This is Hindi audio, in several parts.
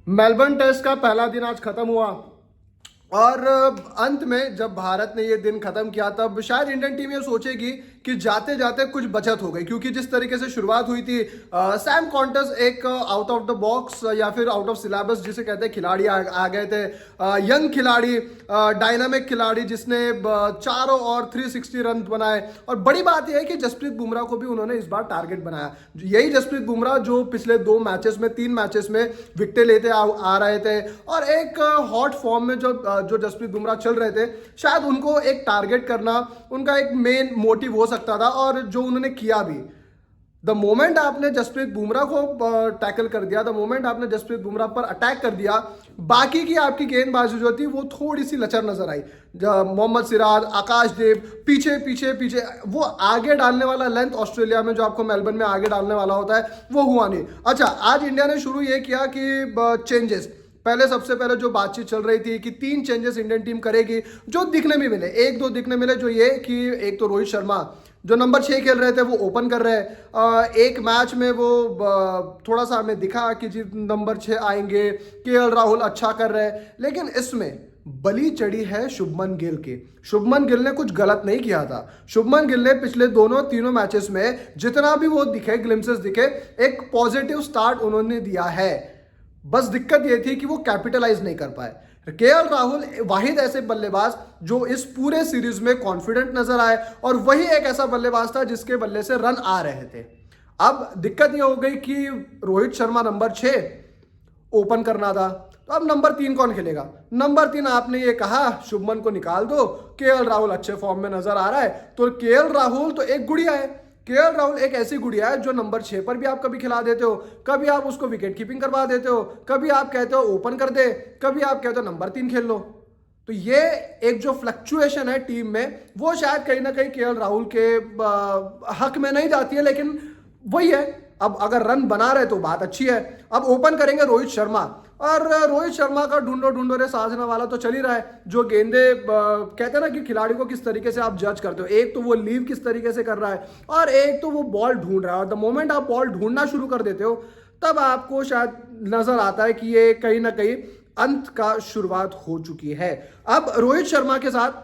मेलबर्न टेस्ट का पहला दिन आज खत्म हुआ और अंत में जब भारत ने ये दिन खत्म किया तब शायद इंडियन टीम ये सोचेगी कि जाते जाते कुछ बचत हो गई, क्योंकि जिस तरीके से शुरुआत हुई थी सैम कॉन्टस एक आउट ऑफ द बॉक्स या फिर आउट ऑफ सिलेबस जिसे कहते हैं खिलाड़ी आ गए थे। यंग खिलाड़ी, डायनामिक खिलाड़ी जिसने चारों और 360 रन बनाए। और बड़ी बात यह है कि जसप्रीत बुमराह को भी उन्होंने इस बार टारगेट बनाया। यही जसप्रीत बुमराह जो पिछले 3 मैचेस में विकेटें लेते आ रहे थे और एक हॉट फॉर्म में जो जसप्रीत बुमराह चल रहे थे, शायद उनको एक टारगेट करना उनका एक मेन मोटिव हो सकता था और जो उन्होंने किया भी। द मोमेंट आपने जसप्रीत बुमराह को टैकल कर दिया, द मोमेंट आपने जसप्रीत बुमराह पर अटैक कर दिया, बाकी की आपकी गेंदबाजी जो थी वो थोड़ी सी लचर नजर आई। मोहम्मद सिराज, आकाशदीप पीछे पीछे पीछे, वो आगे डालने वाला लेंथ ऑस्ट्रेलिया में जो आपको मेलबर्न में आगे डालने वाला होता है वो हुआ नहीं। अच्छा, आज इंडिया ने शुरू ये किया कि चेंजेस, पहले सबसे पहले जो बातचीत चल रही थी कि 3 चेंजेस इंडियन टीम करेगी, जो दिखने में मिले, 1-2 दिखने मिले, जो ये कि एक तो रोहित शर्मा जो नंबर 6 खेल रहे थे वो ओपन कर रहे हैं। एक मैच में वो थोड़ा सा हमें दिखा कि जी नंबर 6 आएंगे, केएल राहुल अच्छा कर रहे हैं, लेकिन इसमें बली चढ़ी है शुभमन गिल की। शुभमन गिल ने कुछ गलत नहीं किया था। शुभमन गिल ने पिछले 2-3 मैचेस में जितना भी वो दिखे, ग्लिम्सेस दिखे, एक पॉजिटिव स्टार्ट उन्होंने दिया है। बस दिक्कत ये थी कि वो कैपिटलाइज नहीं कर पाए। केएल राहुल वाहिद ऐसे बल्लेबाज जो इस पूरे सीरीज में कॉन्फिडेंट नजर आए और वही एक ऐसा बल्लेबाज था जिसके बल्ले से रन आ रहे थे। अब दिक्कत ये हो गई कि रोहित शर्मा नंबर 6 ओपन करना था, तो अब नंबर 3 कौन खेलेगा? नंबर 3 आपने ये कहा शुभमन को निकाल दो, केएल राहुल अच्छे फॉर्म में नजर आ रहा है, तो केएल राहुल तो एक गुड़िया है। केएल राहुल एक ऐसी गुड़िया है जो नंबर 6 पर भी आप कभी खिला देते हो, कभी आप उसको विकेट कीपिंग करवा देते हो, कभी आप कहते हो ओपन कर दे, कभी आप कहते हो नंबर 3 खेल लो। तो ये एक जो फ्लक्चुएशन है टीम में, वो शायद कहीं ना कहीं केएल राहुल के हक में नहीं जाती है, लेकिन वही है। अब अगर रन बना रहे तो बात अच्छी है। अब ओपन करेंगे रोहित शर्मा, और रोहित शर्मा का ढूंढो रे साजना वाला तो चल ही रहा है। जो गेंदे कहते हैं ना कि खिलाड़ी को किस तरीके से आप जज करते हो, एक तो वो लीव किस तरीके से कर रहा है और एक तो वो बॉल ढूंढ रहा है। और द मोमेंट आप बॉल ढूंढना शुरू कर देते हो तब आपको शायद नजर आता है कि ये कहीं ना कहीं अंत का शुरुआत हो चुकी है। अब रोहित शर्मा के साथ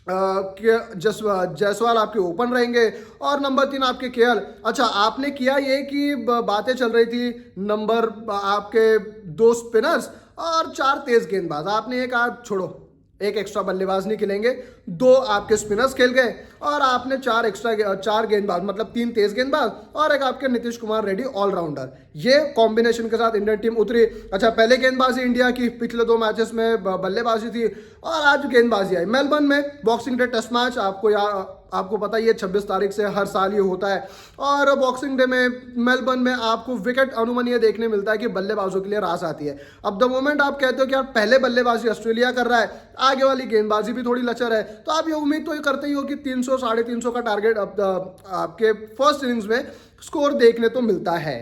जायसवाल आपके ओपन रहेंगे और नंबर 3 आपके केएल। अच्छा, आपने किया ये कि बातें चल रही थी नंबर आपके 2 स्पिनर्स और 4 तेज गेंदबाज, आपने ये कहा छोड़ो, एक एक्स्ट्रा बल्लेबाज नहीं खेलेंगे, 2 आपके स्पिनर्स खेल गए और आपने 4 गेंदबाज, मतलब 3 तेज गेंदबाज और एक आपके नीतीश कुमार रेड्डी ऑलराउंडर, ये कॉम्बिनेशन के साथ इंडियन टीम उतरी। अच्छा, पहले गेंदबाजी इंडिया की पिछले 2 मैचेस में बल्लेबाजी थी और आज गेंदबाजी आई। मेलबर्न में बॉक्सिंग डे टेस्ट मैच, आपको पता ही है 26 तारीख से हर साल ये होता है और बॉक्सिंग डे में मेलबर्न में आपको विकेट अनुमान ये देखने मिलता है कि बल्लेबाजों के लिए रास आती है। अब द मोमेंट आप कहते हो कि यार पहले बल्लेबाजी ऑस्ट्रेलिया कर रहा है, आगे वाली गेंदबाजी भी थोड़ी लचर है, तो आप ये उम्मीद तो ये करते ही हो कि 300 350 का टारगेट आपके फर्स्ट इनिंग्स में स्कोर देखने तो मिलता है।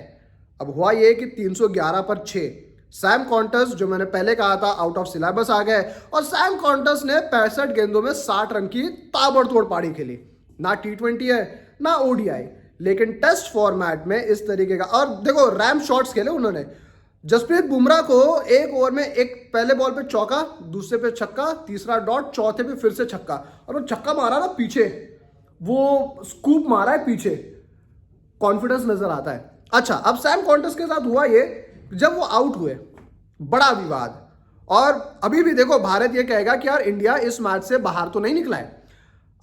अब हुआ ये कि 311 पर 6 सैम कॉन्टस, जो मैंने पहले कहा था आउट ऑफ सिलेबस आ गए, और सैम कॉन्टस ने 65 गेंदों में 60 रन की ताबड़तोड़ पारी खेली। ना T20 है ना ODI, लेकिन टेस्ट फॉर्मेट में इस तरीके का, और देखो रैम शॉट्स खेले उन्होंने। जसप्रीत बुमराह को एक ओवर में एक पहले बॉल पे चौका, दूसरे पे छक्का, तीसरा डॉट, चौथे पे फिर से छक्का, और वो छक्का मारा ना पीछे, वो स्कूप मारा है पीछे, कॉन्फिडेंस नजर आता है। अच्छा, अब सैम कॉन्टस के साथ हुआ ये, जब वो आउट हुए बड़ा विवाद, और अभी भी देखो भारत ये कहेगा कि यार इंडिया इस मैच से बाहर तो नहीं निकला है,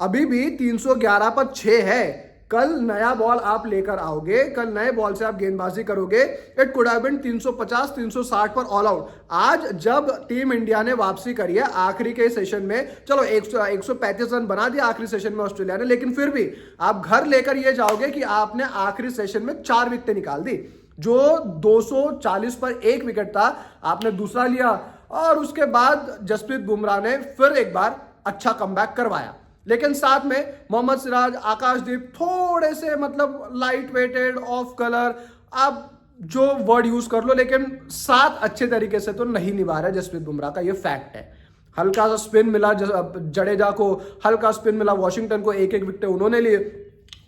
अभी भी 311 पर 6 है। कल नया बॉल आप लेकर आओगे, कल नए बॉल से आप गेंदबाजी करोगे, इट कुड हैव बीन 350 360 पर ऑल आउट। आज जब टीम इंडिया ने वापसी करी है आखिरी के सेशन में, चलो 135 रन बना दिया आखिरी सेशन में ऑस्ट्रेलिया ने, लेकिन फिर भी आप घर लेकर ये जाओगे कि आपने आखिरी सेशन में 4 विकेटें निकाल दी। जो 240 पर 1 विकेट था आपने दूसरा लिया, और उसके बाद जसप्रीत बुमराह ने फिर एक बार अच्छा कमबैक करवाया। लेकिन साथ में मोहम्मद सिराज, आकाशदीप थोड़े से मतलब लाइट वेटेड, ऑफ कलर, आप जो वर्ड यूज कर लो, लेकिन साथ अच्छे तरीके से तो नहीं निभा रहे जसप्रीत बुमराह का, ये फैक्ट है। हल्का सा स्पिन मिला जडेजा को, हल्का स्पिन मिला वॉशिंगटन को, 1-1 विकेट उन्होंने लिए,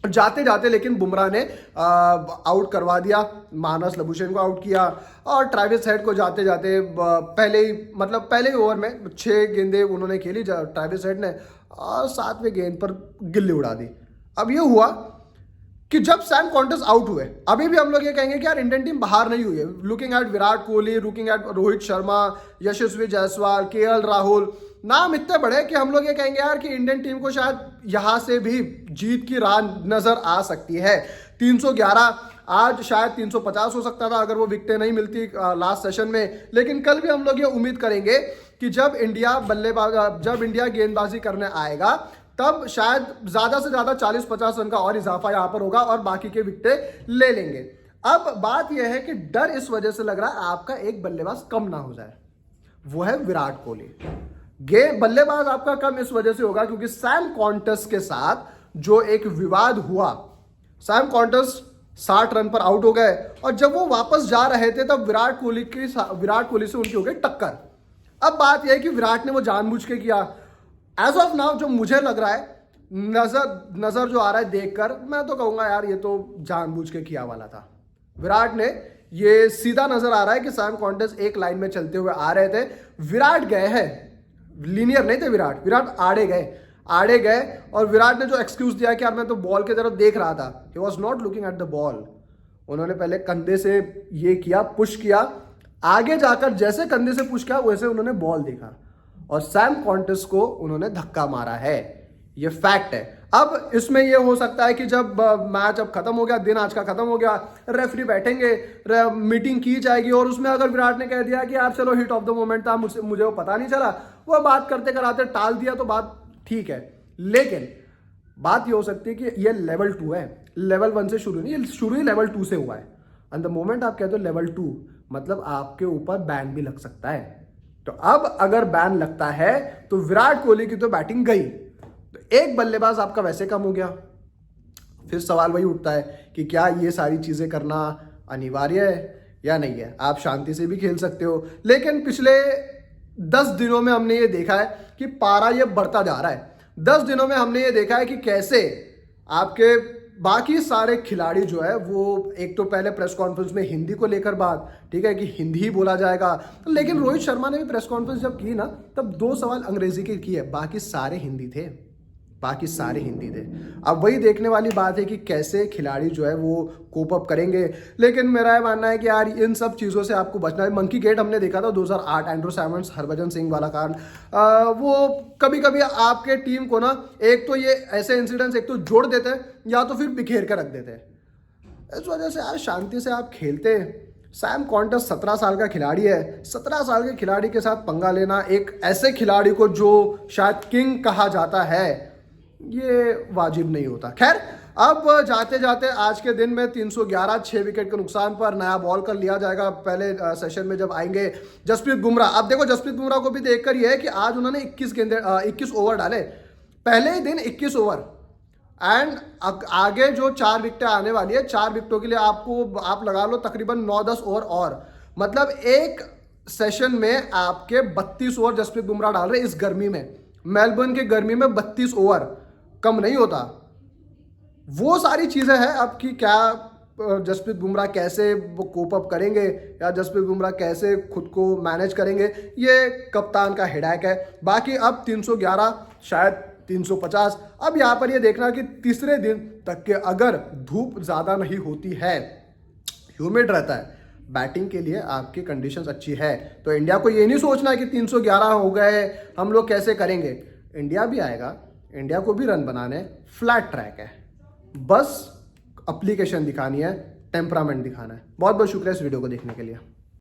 जाते जाते लेकिन बुमराह ने आउट करवा दिया, मानस लबुशेन को आउट किया और ट्रेविस हेड को जाते जाते पहले ही ओवर में 6 गेंदें उन्होंने खेली ट्रेविस हेड ने और 7वें गेंद पर गिल्ली उड़ा दी। अब ये हुआ कि जब सैम कॉन्टस आउट हुए, अभी भी हम लोग ये कहेंगे कि यार इंडियन टीम बाहर नहीं हुई है। Looking at Virat Kohli, looking at Rohit Sharma, Yashasvi Jaiswal, KL Rahul, नाम इतने बड़े कि हम लोग ये कहेंगे यार कि इंडियन टीम को शायद यहां से भी जीत की राह नजर आ सकती है। 311, आज शायद 350 हो सकता था अगर वो विकेटें नहीं मिलती लास्ट सेशन में, लेकिन कल भी हम लोग ये उम्मीद करेंगे कि जब इंडिया गेंदबाजी करने आएगा तब शायद ज्यादा से ज्यादा 40-50 रन का और इजाफा यहां पर होगा और बाकी के विकेटें ले लेंगे। अब बात यह है कि डर इस वजह से लग रहा है आपका एक बल्लेबाज कम ना हो जाए, वो है विराट कोहली। बल्लेबाज आपका कम इस वजह से होगा क्योंकि सैम कॉन्टस के साथ जो एक विवाद हुआ, सैम कॉन्टस 60 रन पर आउट हो गए और जब वो वापस जा रहे थे तब विराट कोहली से उनकी हो गई टक्कर। अब बात यह है कि विराट ने वो जानबूझ के किया। एज ऑफ नाउ जो मुझे लग रहा है, नजर जो आ रहा है देखकर, मैं तो कहूंगा यार ये तो जानबूझ के किया वाला था। विराट ने ये सीधा नजर आ रहा है कि सैम कॉन्टस एक लाइन में चलते हुए आ रहे थे, विराट गए हैं, लीनियर नहीं थे विराट आड़े गए और विराट ने जो एक्सक्यूज दिया कि यार मैं तो बॉल की तरफ देख रहा था, he was not looking at the ball. उन्होंने पहले कंधे से ये किया, पुश किया, आगे जाकर जैसे कंधे से पुश किया वैसे उन्होंने बॉल देखा और सैम कॉन्टस को उन्होंने धक्का मारा है, ये फैक्ट है। अब इसमें ये हो सकता है कि जब मैच अब खत्म हो गया, दिन आज का खत्म हो गया, रेफरी बैठेंगे, मीटिंग की जाएगी और उसमें अगर विराट ने कह दिया कि यार चलो हिट ऑफ द मोमेंट था, मुझे वो पता नहीं चला, वो बात करते कराते टाल दिया तो बात ठीक है। लेकिन बात ये हो सकती है कि ये लेवल 2 है, लेवल 1 से शुरू नहीं, ये शुरू ही लेवल 2 से हुआ है। एंड द मोमेंट आप कहते हो लेवल 2 मतलब आपके ऊपर बैन भी लग सकता है। तो अब अगर बैन लगता है तो विराट कोहली की तो बैटिंग गई, तो एक बल्लेबाज आपका वैसे कम हो गया। फिर सवाल वही उठता है कि क्या ये सारी चीजें करना अनिवार्य है या नहीं है। आप शांति से भी खेल सकते हो, लेकिन पिछले 10 दिनों में हमने ये देखा है कि पारा ये बढ़ता जा रहा है। 10 दिनों में हमने ये देखा है कि कैसे आपके बाकी सारे खिलाड़ी जो है वो, एक तो पहले प्रेस कॉन्फ्रेंस में हिंदी को लेकर बात, ठीक है कि हिंदी ही बोला जाएगा, लेकिन रोहित शर्मा ने भी प्रेस कॉन्फ्रेंस जब की ना तब 2 सवाल अंग्रेजी के किए, बाकी सारे हिंदी थे। अब वही देखने वाली बात है कि कैसे खिलाड़ी जो है वो कोप अप करेंगे। लेकिन मेरा ये मानना है कि यार इन सब चीज़ों से आपको बचना है। मंकी गेट हमने देखा था 2008, एंड्रू सैमंड्स, हरभजन सिंह वाला कांड, वो कभी कभी आपके टीम को ना, एक तो ये ऐसे इंसिडेंट्स एक तो जोड़ देते हैं या तो फिर बिखेर कर रख देते हैं। इस वजह से यार शांति से आप खेलते हैं। सैम कॉन्टस 17 साल का खिलाड़ी है, 17 साल के खिलाड़ी के साथ पंगा लेना, एक ऐसे खिलाड़ी को जो शायद किंग कहा जाता है, ये वाजिब नहीं होता। खैर, अब जाते जाते आज के दिन में 311, 6 विकेट के नुकसान पर नया बॉल कर लिया जाएगा पहले सेशन में जब आएंगे जसप्रीत बुमराह। अब देखो जसप्रीत बुमराह को भी देखकर ये है कि आज उन्होंने 21 ओवर डाले, पहले ही दिन 21 ओवर, एंड आगे जो 4 विकेटें आने वाली है, 4 विकेटों के लिए आप लगा लो तकरीबन 9-10 ओवर और, मतलब एक सेशन में आपके 32 ओवर जसप्रीत बुमराह डाल रहे इस गर्मी में, मेलबर्न के गर्मी में 32 ओवर कम नहीं होता। वो सारी चीजें हैं अब कि क्या जसप्रीत बुमराह कैसे वो कोप अप करेंगे या जसप्रीत बुमराह कैसे खुद को मैनेज करेंगे, ये कप्तान का हेडेक है। बाकी अब 311 शायद 350, अब यहाँ पर ये देखना कि तीसरे दिन तक के अगर धूप ज़्यादा नहीं होती है, ह्यूमिड रहता है, बैटिंग के लिए आपकी कंडीशंस अच्छी है, तो इंडिया को ये नहीं सोचना है कि 311 हो गए हम लोग कैसे करेंगे। इंडिया भी आएगा, इंडिया को भी रन बनाने, फ्लैट ट्रैक है, बस एप्लीकेशन दिखानी है, टेम्परामेंट दिखाना है। बहुत बहुत शुक्रिया इस वीडियो को देखने के लिए।